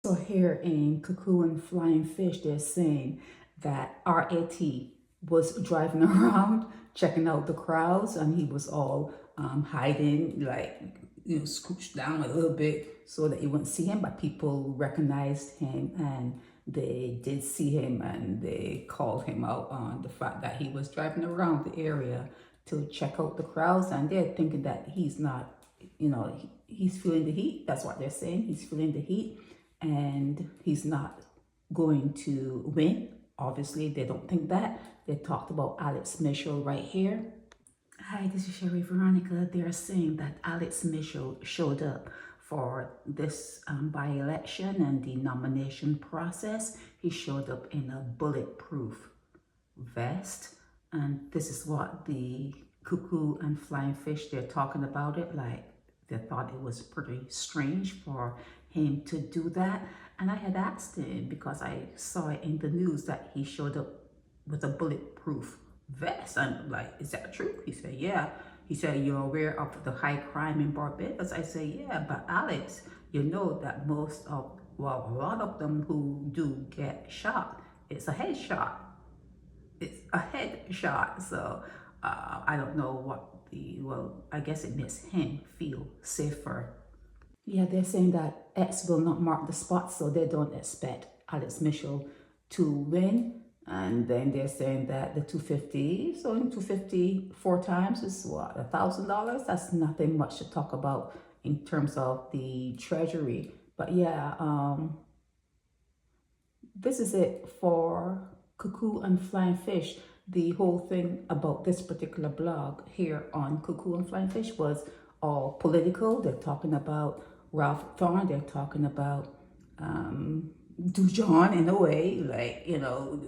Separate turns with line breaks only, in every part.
So here in Cuckoo and Flying Fish, they're saying that RAT was driving around checking out the crowds, and he was all hiding, like, scooched down a little bit so that you wouldn't see him, but people recognized him and they did see him and they called him out on the fact that he was driving around the area to check out the crowds, and they're thinking that he's not, he's feeling the heat. That's what they're saying. He's feeling the heat and he's not going to win. Obviously, they don't think that. They talked about Alex Mitchell right here. Hi, this is Sherry Veronica. They're saying that Alex Mitchell showed up for this by-election and the nomination process. He showed up in a bulletproof vest. And this is what the Cuckoo and Flying Fish, they're talking about it like they thought it was pretty strange for him to do that. And I had asked him, because I saw it in the news that he showed up with a bulletproof vest. And I'm like, is that true? He said, yeah. He said, you're aware of the high crime in Barbados? I said, yeah, but Alex, you know that a lot of them who do get shot, it's a headshot. It's a headshot. So I don't know what I guess it makes him feel safer. Yeah, they're saying that X will not mark the spot, so they don't expect Alex Mitchell to win. And then they're saying that the 250, so in 250 4 times is what, $1,000? That's nothing much to talk about in terms of the treasury. But yeah, this is it for Cuckoo and Flying Fish. The whole thing about this particular blog here on Cuckoo and Flying Fish was all political. They're talking about Ralph Thorne. They're talking about Jone in a way, like,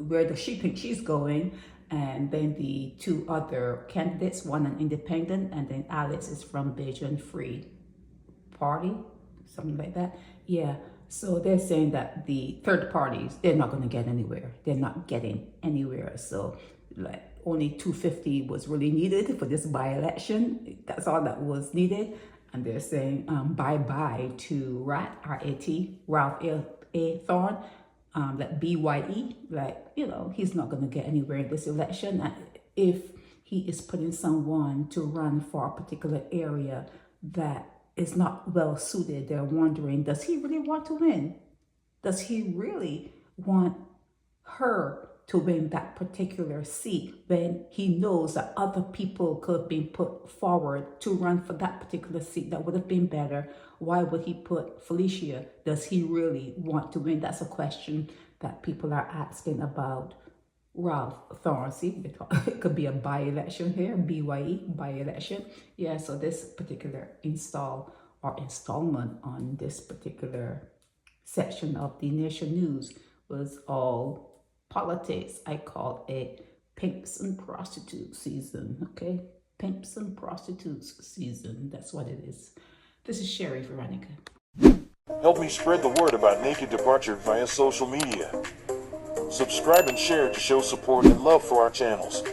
where does she think she's going? And then the 2 other candidates, one an independent, and then Alex is from Belgian Free Party, something like that. Yeah. So they're saying that the third parties, they're not going to get anywhere. They're not getting anywhere. So like only 250 was really needed for this by-election. That's all that was needed. And they're saying bye-bye to R-A-T, Ralph A. Thorne, like B-Y-E. Like, he's not going to get anywhere in this election. And if he is putting someone to run for a particular area that is not well suited, they're wondering, does he really want to win? Does he really want her to win that particular seat when he knows that other people could have been put forward to run for that particular seat that would have been better? Why would he put Felicia? Does he really want to win? That's a question that people are asking about Ralph Thorne. See, it could be a by-election here, B-Y-E, by-election. Yeah, so this particular installment on this particular section of the Nation News was all politics. I call it pimps and prostitutes season, okay? Pimps and prostitutes season, that's what it is. This is Sherry Veronica.
Help me spread the word about Naked Departure via social media. Subscribe and share to show support and love for our channels.